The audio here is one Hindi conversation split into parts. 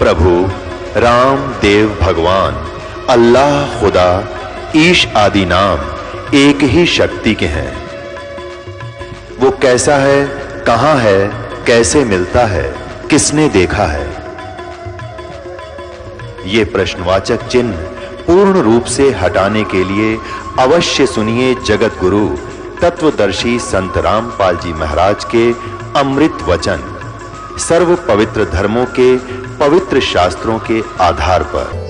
प्रभु राम देव भगवान अल्लाह खुदा ईश आदि नाम एक ही शक्ति के हैं। वो कैसा है, कहां है, कैसे मिलता है, किसने देखा है? ये प्रश्नवाचक चिन्ह पूर्ण रूप से हटाने के लिए अवश्य सुनिए जगत गुरु तत्वदर्शी संत रामपाल जी महाराज के अमृत वचन, सर्व पवित्र धर्मों के पवित्र शास्त्रों के आधार पर।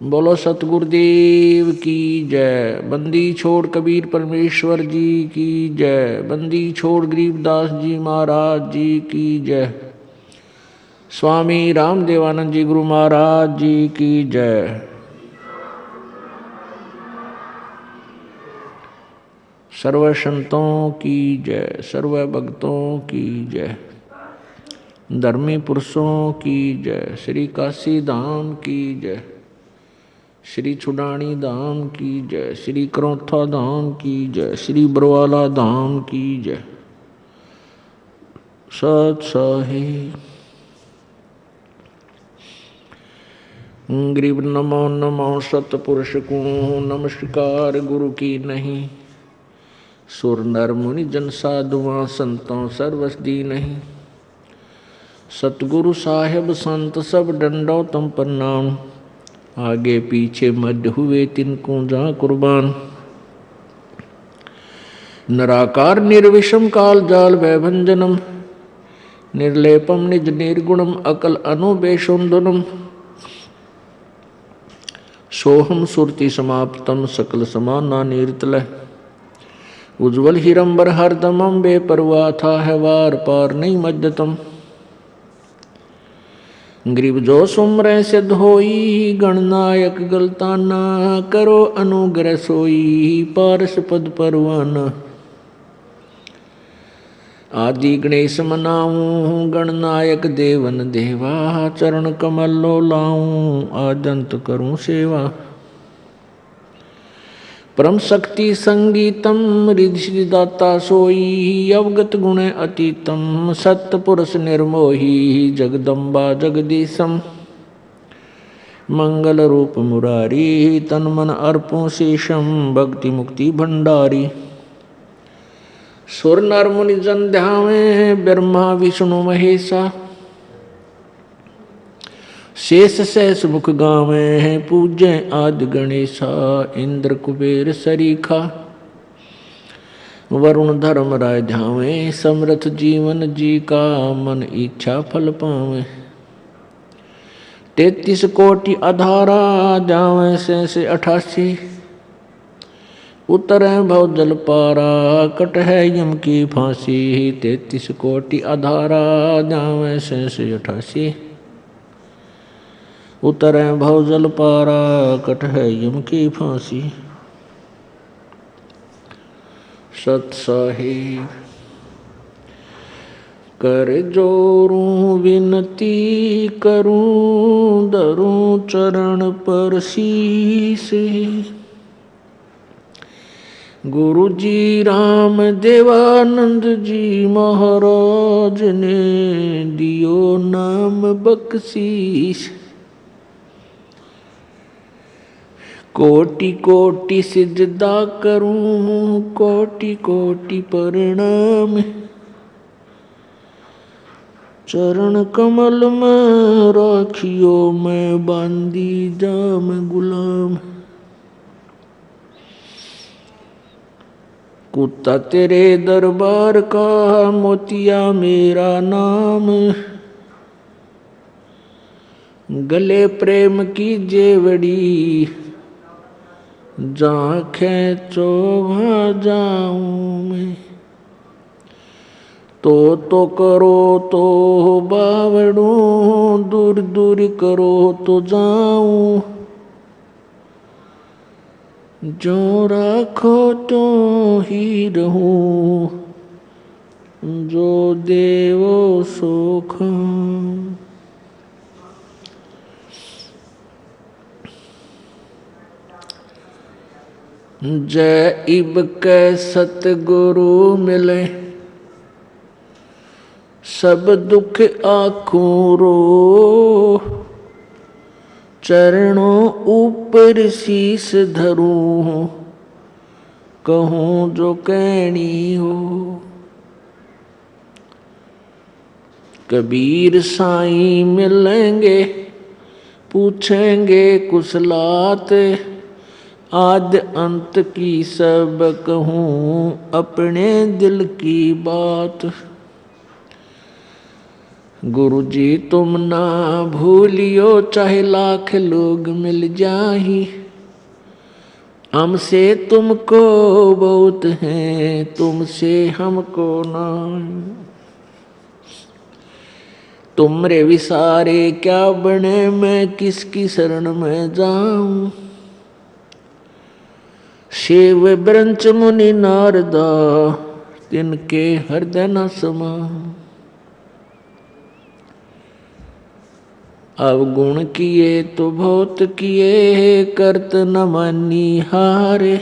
बोलो सतगुरुदेव की जय। बंदी छोड़ कबीर परमेश्वर जी की जय। बंदी छोड़ गरीबदास जी महाराज जी की जय। स्वामी रामदेवानंद जी गुरु महाराज जी की जय। सर्व संतों की जय, सर्व भक्तों की जय, धर्मी पुरुषों की जय, श्री काशी धाम की जय, श्री छुडानी धाम की जय, श्री करौथा धाम की जय, श्री बरवाला धाम की जय। सत साहिब गरीब नमो नमो सतपुरुष को नमस्कार गुरु की नहीं। सुर नर मुनि जन साधुआ संतों सर्वसदी नहीं। सतगुरु साहेब संत सब डंडो तम प्रणाम। आगे पीछे मध्य हुए तिनको जा कुर्बान। निराकार निर्विषम काल जाल वैभंजनम। निर्लेपम निज निर्गुणम अकल अनुबेशुंदनम। सोहम सुरति समाप्तम सकल समाना निर्तल। उज्ज्वल हिरंबर हरदमम बेपरवाह था है वार पार नहीं मज्जतम। गरीब जो सुमर सिद्ध होई गणनायक गलताना। करो अनुग्रह सोई पारस पद परवाना। आदि गणेश मनाऊं गणनायक देवन देवा। चरण कमल लो लाऊं आदंत करूं सेवा। परम शक्ति संगीतम रिद्धि दाता सोई। अवगत गुण अतीतम सत्य पुरुष निर्मोही। जगदम्बा जगदीशम मंगल रूप मुरारी। तन मन अर्पों शेषम भक्ति मुक्ति भंडारी। सुर नर मुनि जन ध्यावे ब्रह्मा विष्णु महेशा। शेष सहस मुख गावे हैं पूज्य आदि गणेशा। इंद्र कुबेर सरीखा वरुण धर्म राय ध्यावे। समर्थ जीवन जी का मन इच्छा फल पावे। 33 कोटि अधारा जावे से 88। उतरे भव जल पारा कट है यम की फांसी। 33 कोटि अधारा जावे से 88। उतरे भव जल पारा कट है यम की फांसी। सत साहिब कर जोरूं विनती करूं। धरूं चरण पर शीस। गुरु जी राम देवानंद जी महाराज ने दियो नाम बख्शीश। कोटि कोटि सिजदा करूं कोटि कोटि प्रणाम। चरण कमल में राखियो मैं बांदी जाम गुलाम। कुत्ता तेरे दरबार का, मोतिया मेरा नाम। गले प्रेम की जेवड़ी, जहाँ खेचो वहाँ जाऊं मैं। तो करो तो बावड़ू, दूर दूर करो तो जाऊं। जो राखो तो ही रहूं, जो देवो सो खाऊं। जय इब के सतगुरु मिले, सब दुख आँखों रो। चरणों ऊपर शीस धरूं, कहूँ जो कहनी हो। कबीर साईं मिलेंगे, पूछेंगे कुशलात। आद अंत की सब कहूँ, अपने दिल की बात। गुरु जी तुम ना भूलियो, चाहे लाख लोग मिल जाही। हमसे तुमको बहुत है, तुमसे हमको ना। तुमरे विसारे क्या बने, मैं किसकी शरण में जाऊं। शिव ब्रंच मुनि नारदा, तिनके हृदय न समाऊं। अवगुण किए तो बहुत किए, करत न मानी हारे।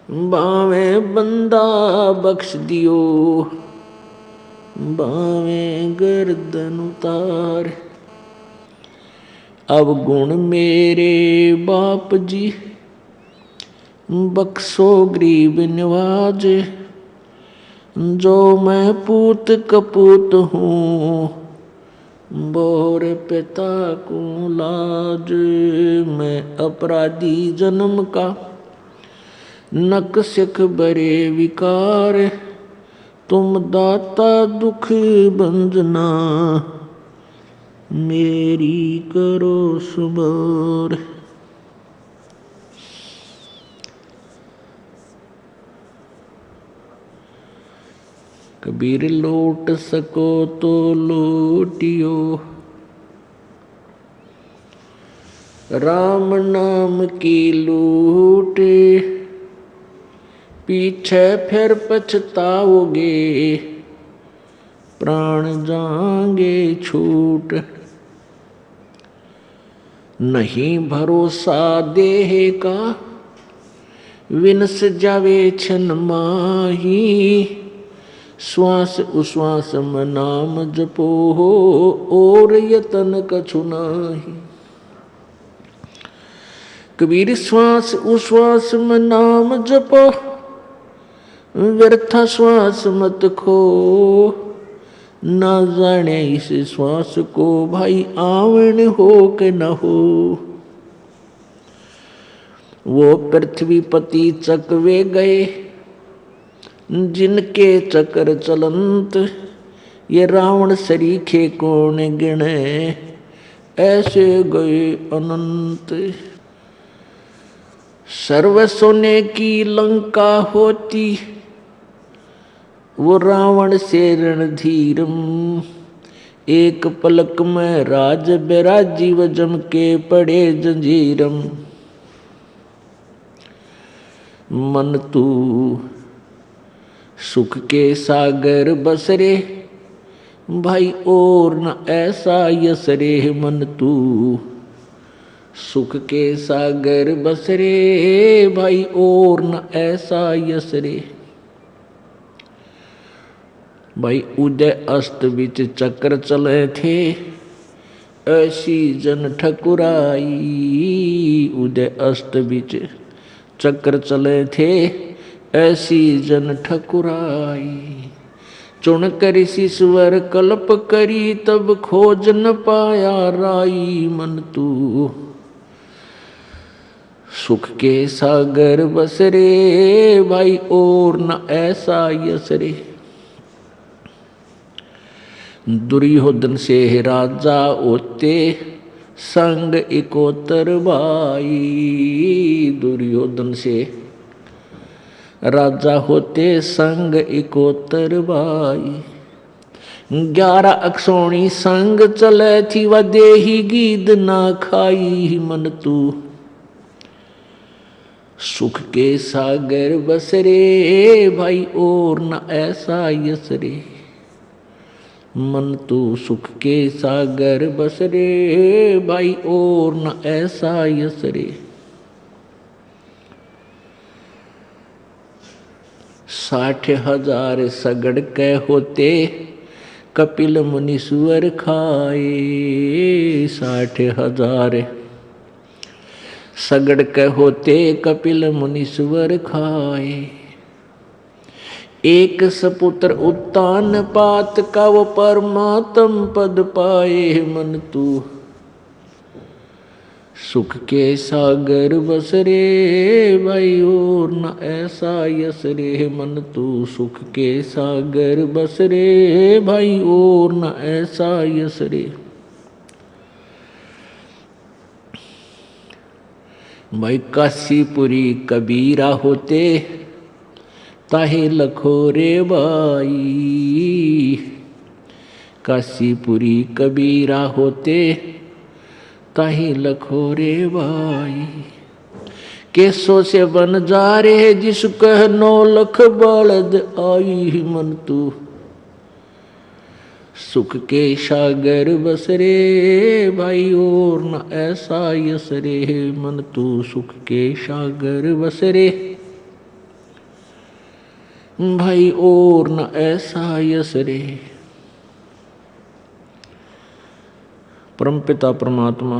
बावे बंदा बख्श दियो, बावे गर्दन उतार। अवगुण मेरे बाप जी, बख्शो गरीब निवाज। जो मैं पूत कपूत हूँ, बोर पिता को लाज। मैं अपराधी जन्म का, नक सिख बरे विकार। तुम दाता दुख बंजना, मेरी करो सुबार। कबीर लौट सको तो लौटियो, राम नाम की लूट। पीछे फिर पछताओगे, प्राण जाएंगे छूट। नहीं भरोसा देह का, विनस जावे छन माही। श्वास उश्वास में नाम जपो हो, और यतन कछु नाही। कबीर श्वास उश्वास में नाम जपो, व्यर्थ श्वास मत खो। ना जाने इस श्वास को भाई आवन हो के न हो। वो पृथ्वी पति चकवे गए, जिनके चक्र चलंत। ये रावण सरीखे कौन गिने, ऐसे गए अनंत। सर्व सोने की लंका होती, वो रावण से रणधीरम। एक पलक में राज बिराजी, व जम के पड़े जंजीरम। मन तू सुख के सागर बसरे, भाई और न ऐसा यसरे। मन तू सुख के सागर बसरे, भाई और न ऐसा यसरे। भाई उदय अस्त बिच चक्र चले थे, ऐसी जन ठकुराई। उदय अस्त बिच चक्र चले थे, ऐसी जन ठकुराई। चुन कर शीश्वर कल्प करी, तब खोज न पाया राई। मन तू सुख के सागर बस रे भाई और न ऐसा यस रे। दुर्योधन से राजा होते संग इकोतर भाई। दुर्योधन से राजा होते संग इकोतर भाई। 11 अक्षोणी संग चले थी व देही गीद ना खाई मन तू। सुख के सागर बस रे भाई और न ऐसा यस रे। मन तू सुख के सागर बस रे भाई और न ऐसा यस रे। 60,000 सगड़ के होते कपिल मुनीश्वर खाए। 60,000 सगड़ के होते कपिल मुनीश्वर खाए। एक सपुत्र उत्तान पात का वो परमात्म पद पाए मन तू। सुख के सागर बस रे भाई और न ऐसा यस रे। मन तू सुख के सागर बस रे भाई और न ऐसा यस रे। भाई काशीपुरी कबीरा होते ताहे लखो रे भाई। काशीपुरी कबीरा होते ताही लखो रे भाई। केसो से बन जा रे जिस कह 9 लख बलद आई मन तू। सुख के सागर बस रे भाई और न ऐसा यस रे। मन तू सुख के सागर बस रे भाई और न ऐसा यस रे। परमपिता परमात्मा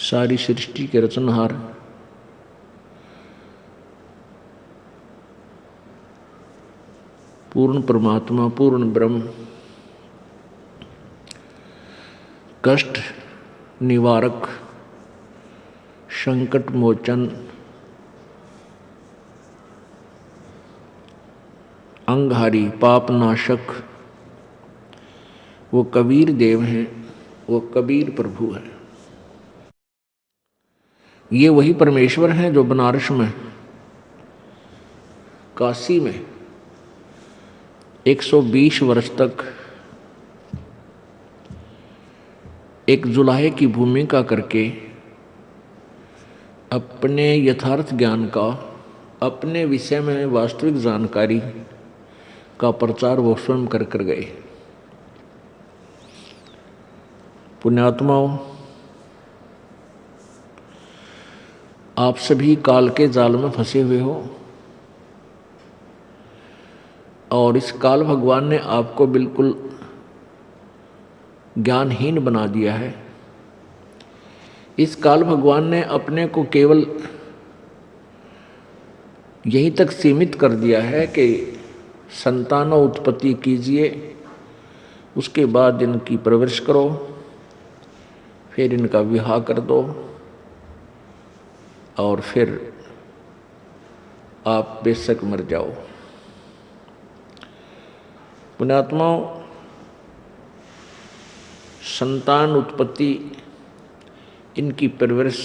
सारी सृष्टि के रचनहार पूर्ण परमात्मा पूर्ण ब्रह्म कष्ट निवारक संकट मोचन अंगहारी पाप नाशक वो कबीर देव हैं। वो कबीर प्रभु हैं। ये वही परमेश्वर हैं जो बनारस में काशी में 120 वर्ष तक एक जुलाहे की भूमिका करके अपने यथार्थ ज्ञान का अपने विषय में वास्तविक जानकारी का प्रचार वो स्वयं कर कर गए। पुण्यात्माओं, आप सभी काल के जाल में फंसे हुए हो और इस काल भगवान ने आपको बिल्कुल ज्ञानहीन बना दिया है। इस काल भगवान ने अपने को केवल यहीं तक सीमित कर दिया है कि संतानों उत्पत्ति कीजिए, उसके बाद इनकी परवरिश करो, फिर इनका विवाह कर दो और फिर आप बेशक मर जाओ। पुण्यात्माओं, संतान उत्पत्ति, इनकी परवरिश,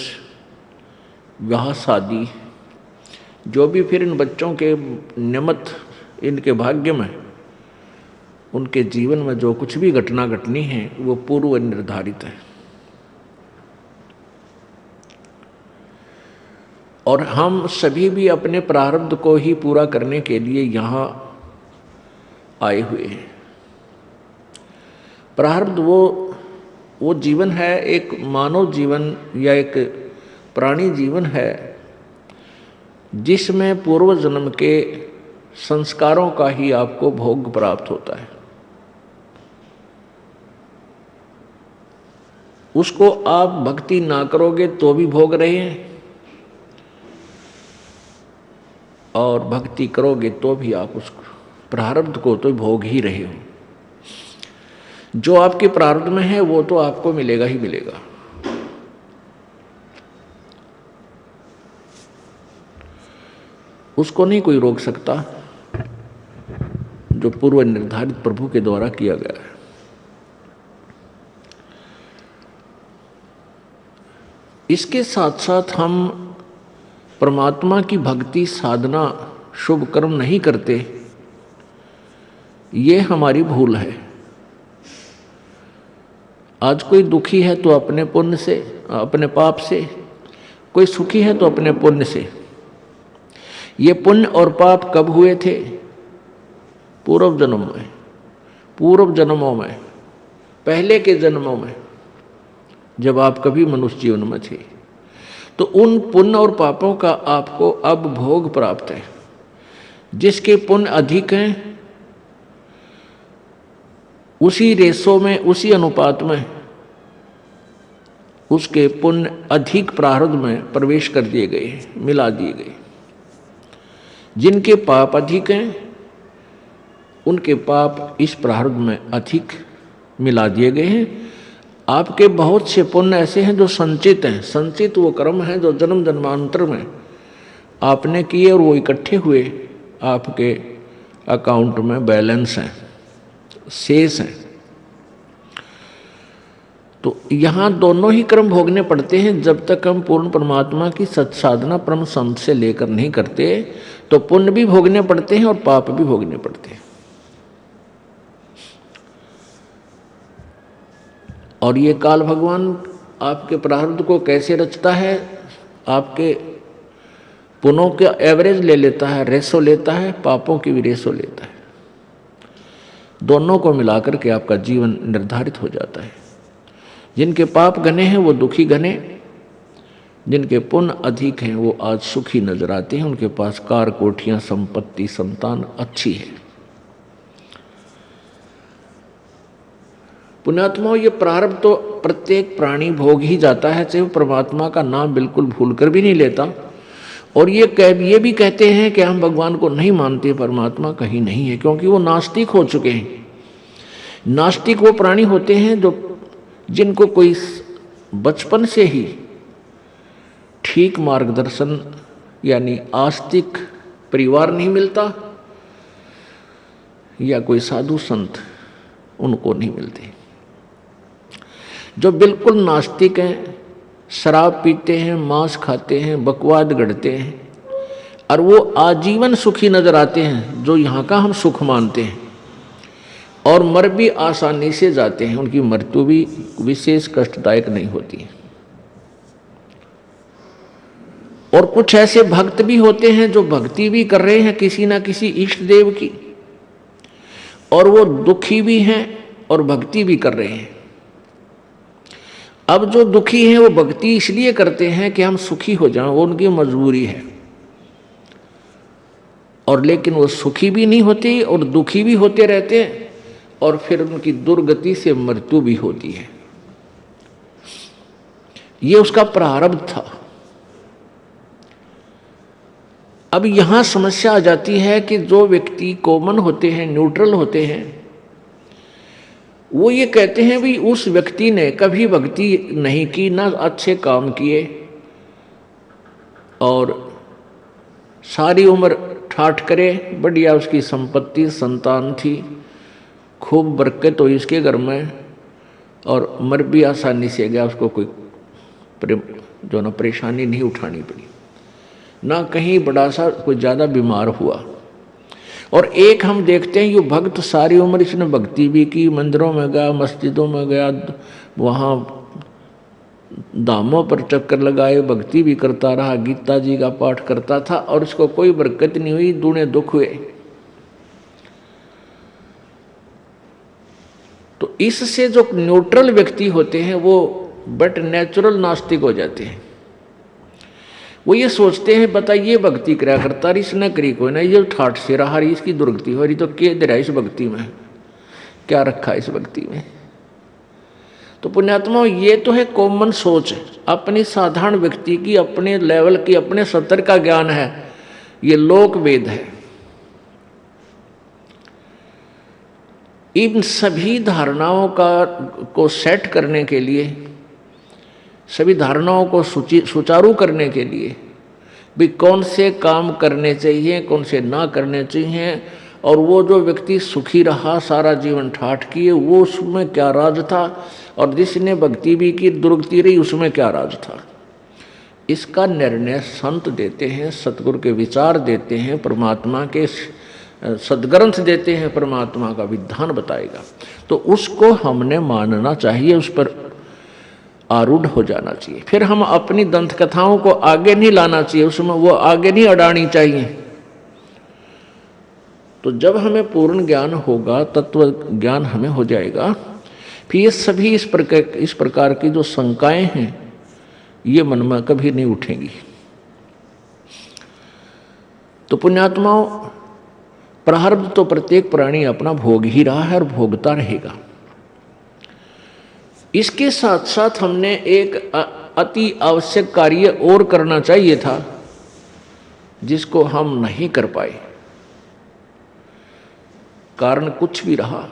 विवाह शादी, जो भी फिर इन बच्चों के निमित्त इनके भाग्य में, उनके जीवन में जो कुछ भी घटना घटनी है वो पूर्व निर्धारित है। और हम सभी भी अपने प्रारब्ध को ही पूरा करने के लिए यहाँ आए हुए हैं। प्रारब्ध वो जीवन है, एक मानव जीवन या एक प्राणी जीवन है जिसमें पूर्व जन्म के संस्कारों का ही आपको भोग प्राप्त होता है। उसको आप भक्ति ना करोगे तो भी भोग रहे हैं और भक्ति करोगे तो भी आप उस प्रारब्ध को तो भोग ही रहे हो। जो आपके प्रारब्ध में है वो तो आपको मिलेगा ही मिलेगा। उसको नहीं कोई रोक सकता जो पूर्व निर्धारित प्रभु के द्वारा किया गया है। इसके साथ साथ हम परमात्मा की भक्ति साधना शुभ कर्म नहीं करते, ये हमारी भूल है। आज कोई दुखी है तो अपने पुण्य से, अपने पाप से, कोई सुखी है तो अपने पुण्य से। ये पुण्य और पाप कब हुए थे? पूर्व जन्म में, पूर्व जन्मों में, पहले के जन्मों में, जब आप कभी मनुष्य जीवन में थे। तो उन पुण्य और पापों का आपको अब भोग प्राप्त है। जिसके पुण्य अधिक हैं उसी रेशो में, उसी अनुपात में उसके पुण्य अधिक प्रारब्ध में प्रवेश कर दिए गए, मिला दिए गए। जिनके पाप अधिक हैं उनके पाप इस प्रारब्ध में अधिक मिला दिए गए हैं। आपके बहुत से पुण्य ऐसे हैं जो संचित हैं। संचित वो कर्म हैं जो जन्म जन्मांतर में आपने किए और वो इकट्ठे हुए आपके अकाउंट में बैलेंस हैं, शेष हैं। तो यहाँ दोनों ही कर्म भोगने पड़ते हैं। जब तक हम पूर्ण परमात्मा की सत्साधना परम संत से लेकर नहीं करते तो पुण्य भी भोगने पड़ते हैं और पाप भी भोगने पड़ते हैं। और ये काल भगवान आपके प्रारब्ध को कैसे रचता है? आपके पुण्यों के एवरेज ले लेता है, रेशो लेता है, पापों की भी रेशो लेता है। दोनों को मिलाकर के आपका जीवन निर्धारित हो जाता है। जिनके पाप घने हैं वो दुखी घने, जिनके पुण्य अधिक हैं वो आज सुखी नजर आते हैं। उनके पास कार, कोठियां, संपत्ति, संतान अच्छी है। पुण्यात्माओं, ये प्रारब्ध तो प्रत्येक प्राणी भोग ही जाता है, चाहे वो परमात्मा का नाम बिल्कुल भूलकर भी नहीं लेता। और ये भी कहते हैं कि हम भगवान को नहीं मानते, परमात्मा कहीं नहीं है, क्योंकि वो नास्तिक हो चुके हैं। नास्तिक वो प्राणी होते हैं जो जिनको कोई बचपन से ही ठीक मार्गदर्शन यानी आस्तिक परिवार नहीं मिलता या कोई साधु संत उनको नहीं मिलते। जो बिल्कुल नास्तिक हैं, शराब पीते हैं, मांस खाते हैं, बकवाद गढ़ते हैं और वो आजीवन सुखी नजर आते हैं, जो यहाँ का हम सुख मानते हैं, और मर भी आसानी से जाते हैं। उनकी मृत्यु भी विशेष कष्टदायक नहीं होती। और कुछ ऐसे भक्त भी होते हैं जो भक्ति भी कर रहे हैं किसी ना किसी इष्ट देव की, और वो दुखी भी हैं और भक्ति भी कर रहे हैं। अब जो दुखी हैं वो भक्ति इसलिए करते हैं कि हम सुखी हो जाएं, वो उनकी मजबूरी है। और लेकिन वो सुखी भी नहीं होते और दुखी भी होते रहते हैं, और फिर उनकी दुर्गति से मृत्यु भी होती है। ये उसका प्रारब्ध था। अब यहां समस्या आ जाती है कि जो व्यक्ति कॉमन होते हैं, न्यूट्रल होते हैं, वो ये कहते हैं भी उस व्यक्ति ने कभी भक्ति नहीं की, ना अच्छे काम किए, और सारी उम्र ठाठ करे, बढ़िया उसकी संपत्ति, संतान थी, खूब बरकत हुई इसके घर में, और मर भी आसानी से गया। उसको कोई जो ना परेशानी नहीं उठानी पड़ी, ना कहीं बड़ा सा कोई ज़्यादा बीमार हुआ। और एक हम देखते हैं ये भक्त सारी उम्र इसने भक्ति भी की, मंदिरों में गया, मस्जिदों में गया, वहाँ धामों पर चक्कर लगाए, भक्ति भी करता रहा, गीता जी का पाठ करता था, और इसको कोई बरकत नहीं हुई, दूने दुख हुए। तो इससे जो न्यूट्रल व्यक्ति होते हैं वो बट नेचुरल नास्तिक हो जाते हैं। वो ये सोचते हैं बताइए भक्ति करा करता रही, इसने करी कोई ना, ये ठाठ से रहा रही, इसकी दुर्गति हो रही, तो क्या दे रहा इस भक्ति में, क्या रखा इस भक्ति में। तो पुण्यात्मा, ये तो है कॉमन सोच, अपनी साधारण व्यक्ति की, अपने लेवल की, अपने स्तर का ज्ञान है, ये लोक वेद है। इन सभी धारणाओं को सेट करने के लिए, सभी धारणाओं को सुचारू करने के लिए भी कौन से काम करने चाहिए, कौन से ना करने चाहिए, और वो जो व्यक्ति सुखी रहा सारा जीवन ठाठ किए, वो उसमें क्या राज था, और जिसने भक्ति भी की दुर्गति रही उसमें क्या राज था। इसका निर्णय संत देते हैं, सतगुरु के विचार देते हैं, परमात्मा के सदग्रंथ देते हैं, परमात्मा का विधान बताएगा। तो उसको हमने मानना चाहिए, उस पर आरूढ़ हो जाना चाहिए। फिर हम अपनी दंत कथाओं को आगे नहीं लाना चाहिए, उसमें वो आगे नहीं अड़ानी चाहिए। तो जब हमें पूर्ण ज्ञान होगा, तत्व ज्ञान हमें हो जाएगा, फिर ये सभी इस प्रकार की जो शंकाएं हैं ये मन में कभी नहीं उठेंगी। तो पुण्यात्माओं, प्रारब्ध तो प्रत्येक प्राणी अपना भोग ही रहा है और भोगता रहेगा। इसके साथ साथ हमने एक अति आवश्यक कार्य और करना चाहिए था, जिसको हम नहीं कर पाए, कारण कुछ भी रहा।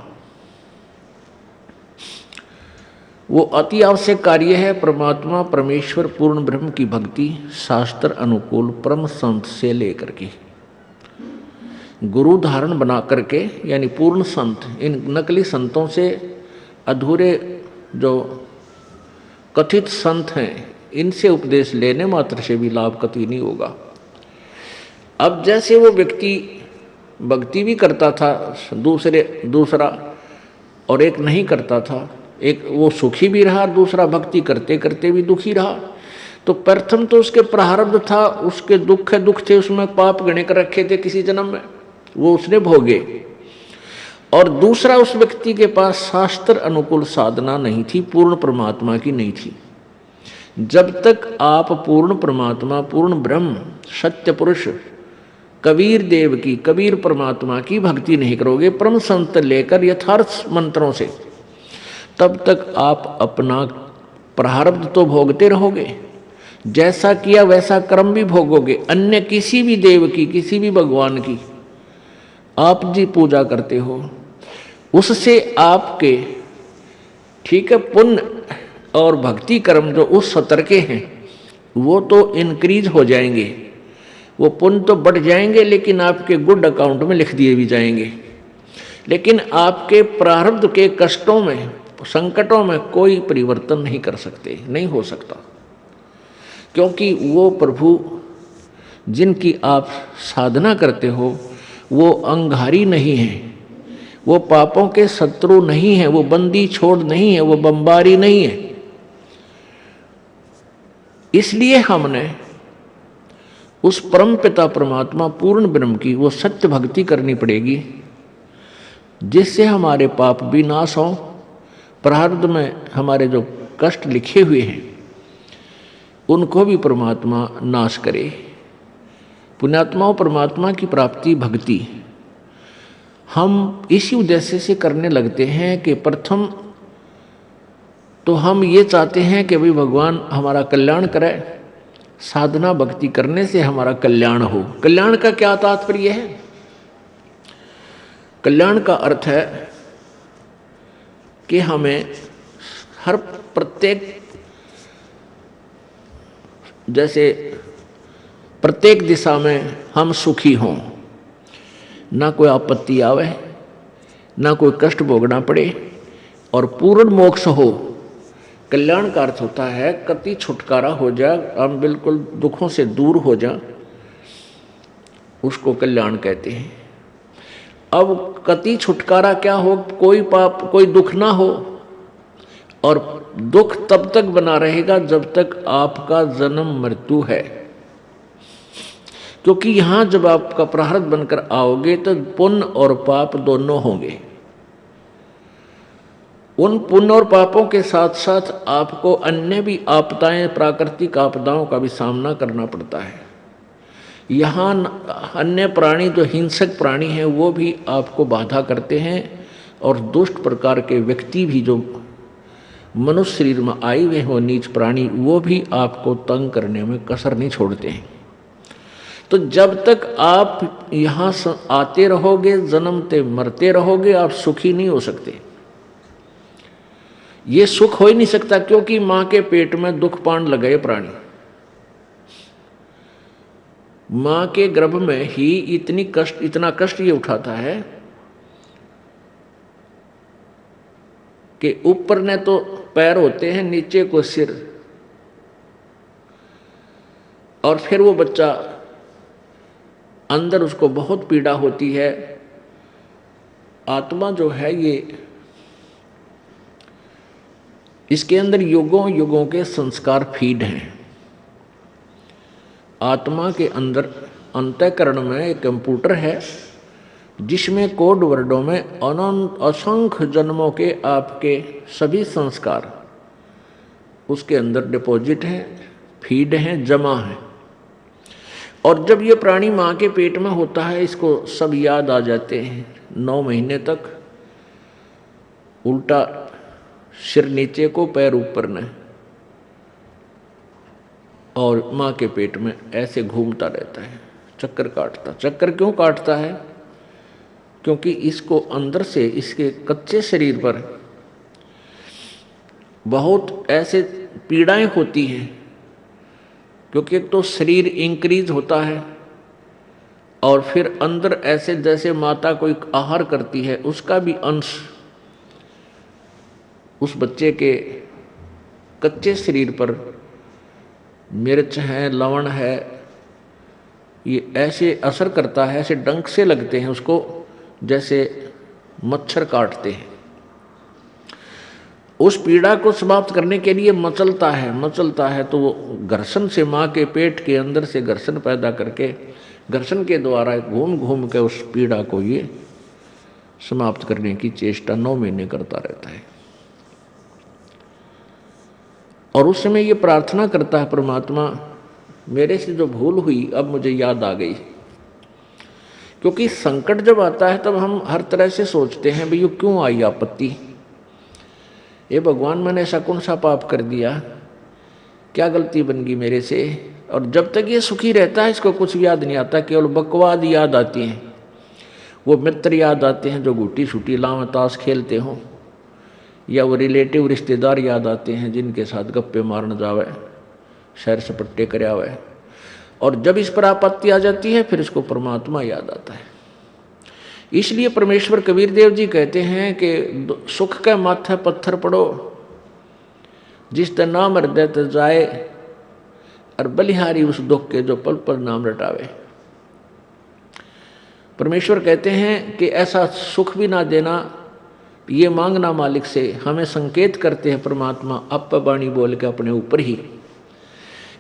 वो अति आवश्यक कार्य है परमात्मा परमेश्वर पूर्ण ब्रह्म की भक्ति, शास्त्र अनुकूल परम संत से लेकर के गुरु धारण बना करके, यानी पूर्ण संत, इन नकली संतों से, अधूरे जो कथित संत हैं, इनसे उपदेश लेने मात्र से भी लाभ कतई नहीं होगा। अब जैसे वो व्यक्ति भक्ति भी करता था दूसरा, और एक नहीं करता था, एक वो सुखी भी रहा, दूसरा भक्ति करते करते भी दुखी रहा, तो प्रथम तो उसके प्रारब्ध था, उसके दुख थे, उसमें पाप गणे कर रखे थे किसी जन्म में, वो उसने भोगे। और दूसरा, उस व्यक्ति के पास शास्त्र अनुकूल साधना नहीं थी, पूर्ण परमात्मा की नहीं थी। जब तक आप पूर्ण परमात्मा, पूर्ण ब्रह्म, सत्य पुरुष कबीर देव की, कबीर परमात्मा की भक्ति नहीं करोगे परम संत लेकर यथार्थ मंत्रों से, तब तक आप अपना प्रारब्ध तो भोगते रहोगे, जैसा किया वैसा कर्म भी भोगोगे। अन्य किसी भी देव की, किसी भी भगवान की आप जी पूजा करते हो, उससे आपके, ठीक है, पुण्य और भक्ति कर्म जो उस स्तर के हैं वो तो इंक्रीज हो जाएंगे, वो पुण्य तो बढ़ जाएंगे, लेकिन आपके गुड अकाउंट में लिख दिए भी जाएंगे। लेकिन आपके प्रारब्ध के कष्टों में, संकटों में कोई परिवर्तन नहीं कर सकते, नहीं हो सकता, क्योंकि वो प्रभु जिनकी आप साधना करते हो वो अंगारी नहीं है, वो पापों के शत्रु नहीं है, वो बंदी छोड़ नहीं है, वो बम्बारी नहीं है। इसलिए हमने उस परम पिता परमात्मा पूर्ण ब्रह्म की वो सत्य भक्ति करनी पड़ेगी, जिससे हमारे पाप भी नाश हों, प्रारब्ध में हमारे जो कष्ट लिखे हुए हैं उनको भी परमात्मा नाश करे। पुण्यात्माओं, परमात्मा की प्राप्ति भक्ति हम इसी उद्देश्य से करने लगते हैं कि प्रथम तो हम ये चाहते हैं कि भाई भगवान हमारा कल्याण करे, साधना भक्ति करने से हमारा कल्याण हो। कल्याण का क्या तात्पर्य है? कल्याण का अर्थ है कि हमें हर प्रत्येक, जैसे प्रत्येक दिशा में हम सुखी हों, ना कोई आपत्ति आवे, ना कोई कष्ट भोगना पड़े, और पूर्ण मोक्ष हो। कल्याण का अर्थ होता है कति छुटकारा हो जाए, हम बिल्कुल दुखों से दूर हो जाए, उसको कल्याण कहते हैं। अब कति छुटकारा क्या हो? कोई पाप, कोई दुख ना हो, और दुख तब तक बना रहेगा जब तक आपका जन्म मृत्यु है, क्योंकि यहां जब आपका प्रारब्ध बनकर आओगे तो पुण्य और पाप दोनों होंगे। उन पुण्य और पापों के साथ साथ आपको अन्य भी आपदाएं, प्राकृतिक आपदाओं का भी सामना करना पड़ता है। यहाँ अन्य प्राणी जो हिंसक प्राणी हैं वो भी आपको बाधा करते हैं, और दुष्ट प्रकार के व्यक्ति भी जो मनुष्य शरीर में आए हुए हो, नीच प्राणी, वो भी आपको तंग करने में कसर नहीं छोड़ते हैं। तो जब तक आप यहाँ आते रहोगे, जन्मते मरते रहोगे, आप सुखी नहीं हो सकते। ये सुख हो ही नहीं सकता, क्योंकि मां के पेट में दुख पान लगाए प्राणी। माँ के गर्भ में ही इतना कष्ट ये उठाता है कि ऊपर ने तो पैर होते हैं, नीचे को सिर, और फिर वो बच्चा अंदर उसको बहुत पीड़ा होती है। आत्मा जो है ये, इसके अंदर युगों युगों के संस्कार फीड हैं। आत्मा के अंदर अंतःकरण में एक कंप्यूटर है जिसमें कोड वर्डों में अनंत असंख्य जन्मों के आपके सभी संस्कार उसके अंदर डिपॉजिट हैं, फीड हैं, जमा हैं। और जब ये प्राणी माँ के पेट में होता है, इसको सब याद आ जाते हैं। 9 महीने तक उल्टा सिर नीचे को, पैर ऊपर न, और माँ के पेट में ऐसे घूमता रहता है, चक्कर काटता। चक्कर क्यों काटता है? क्योंकि इसको अंदर से, इसके कच्चे शरीर पर बहुत ऐसे पीड़ाएं होती हैं। क्योंकि एक तो शरीर इंक्रीज होता है, और फिर अंदर ऐसे जैसे माता कोई आहार करती है, उसका भी अंश उस बच्चे के कच्चे शरीर पर मिर्च है, लवण है, ये ऐसे असर करता है, ऐसे डंक से लगते हैं उसको जैसे मच्छर काटते हैं। उस पीड़ा को समाप्त करने के लिए मचलता है, तो वो घर्षण से, माँ के पेट के अंदर से घर्षण पैदा करके, घर्षण के द्वारा घूम घूम के उस पीड़ा को ये समाप्त करने की चेष्टा 9 महीने करता रहता है। और उस समय ये प्रार्थना करता है, परमात्मा मेरे से जो भूल हुई अब मुझे याद आ गई। क्योंकि संकट जब आता है तब हम हर तरह से सोचते हैं भाई ये क्यों आई आपत्ति, ये भगवान मैंने ऐसा कौन सा पाप कर दिया, क्या गलती बन गई मेरे से। और जब तक ये सुखी रहता है इसको कुछ याद नहीं आता, केवल बकवाद याद आती हैं, वो मित्र याद आते हैं जो गुटी छुटी लाव ताश खेलते हों, या वो रिलेटिव रिश्तेदार याद आते हैं जिनके साथ गप्पे मारने जावे, सैर सपट्टे करावे। और जब इस पर आपत्ति आ जाती है फिर इसको परमात्मा याद आता है। इसलिए परमेश्वर कबीर देव जी कहते हैं कि सुख के माथे पत्थर पड़ो, जिस दिन नाम हृदय त जाए, और बलिहारी उस दुख के जो पल पल नाम रटावे। परमेश्वर कहते हैं कि ऐसा सुख भी ना देना, ये मांगना मालिक से। हमें संकेत करते हैं परमात्मा अप बाणी बोल के अपने ऊपर ही,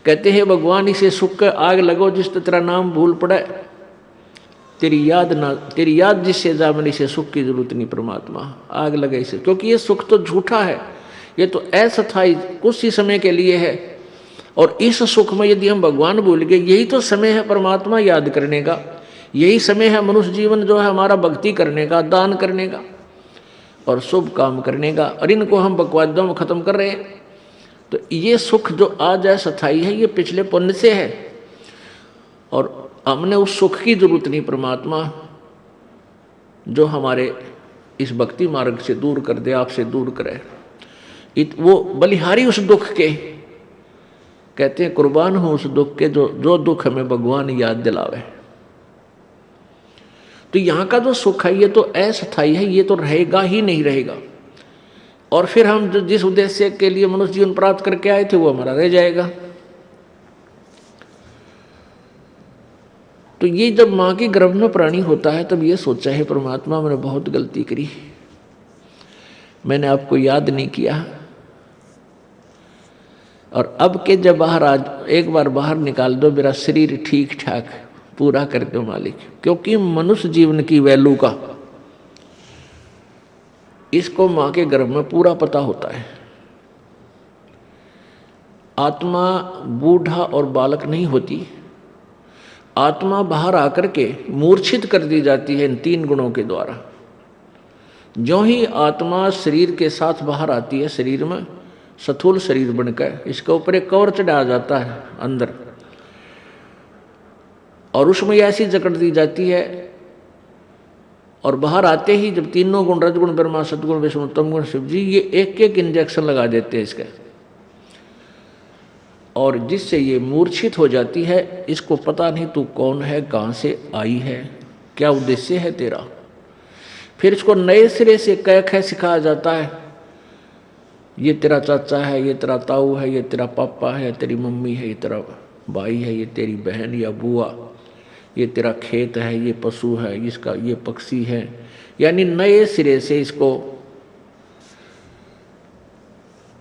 कहते हैं भगवान इसे सुख का आग लगो जिस तेरा नाम भूल पड़े, तेरी याद जिससे जा, मैंने इसे सुख की जरूरत नहीं। परमात्मा आग लगे इसे, क्योंकि ये सुख तो झूठा है, ये तो अस्थायी कुछ ही समय के लिए है। और इस सुख में यदि हम भगवान भूल गए, यही तो समय है परमात्मा याद करने का, यही समय है मनुष्य जीवन जो है हमारा भक्ति करने का, दान करने का और शुभ काम करने का। और इनको हम बकवादों में खत्म कर रहे हैं। तो ये सुख जो आज है स्थायी है, ये पिछले पुण्य से है, और हमने उस सुख की जरूरत नहीं। परमात्मा जो हमारे इस भक्ति मार्ग से दूर कर दे, आपसे दूर करे, वो बलिहारी उस दुख के, कहते हैं कुर्बान हो उस दुख के जो दुख हमें भगवान याद दिलावे। तो यहाँ का जो सुख है ये तो अस्थायी है, ये तो रहेगा ही नहीं रहेगा। और फिर हम जिस उद्देश्य के लिए मनुष्य जीवन प्राप्त करके आए थे वो हमारा रह जाएगा। तो ये जब माँ के गर्भ में प्राणी होता है तब ये सोचा है परमात्मा मैंने बहुत गलती करी, मैंने आपको याद नहीं किया। और अब के जब बाहर एक बार बाहर निकाल दो, मेरा शरीर ठीक ठाक पूरा कर दो मालिक। क्योंकि मनुष्य जीवन की वैल्यू का इसको माँ के गर्भ में पूरा पता होता है। आत्मा बूढ़ा और बालक नहीं होती, आत्मा बाहर आकर के मूर्छित कर दी जाती है इन 3 गुणों के द्वारा। जो ही आत्मा शरीर के साथ बाहर आती है, शरीर में स्थूल शरीर बनकर इसके ऊपर एक कवर चढ़ाया जाता है अंदर, और उसमें ऐसी जकड़ दी जाती है। और बाहर आते ही जब 3 गुण, रजगुण ब्रह्मा, सदगुण विष्णु, तमगुण शिव जी, ये एक एक इंजेक्शन लगा देते हैं इसके। और जिससे ये मूर्छित हो जाती है, इसको पता नहीं तू कौन है, कहाँ से आई है, क्या उद्देश्य है तेरा। फिर इसको नए सिरे से कह कह सिखाया जाता है, ये तेरा चाचा है, ये तेरा ताऊ है, ये तेरा पापा है, तेरी मम्मी है, ये तेरा भाई है, ये तेरी बहन या बुआ, ये तेरा खेत है, ये पशु है, इसका ये पक्षी है। यानी नए सिरे से इसको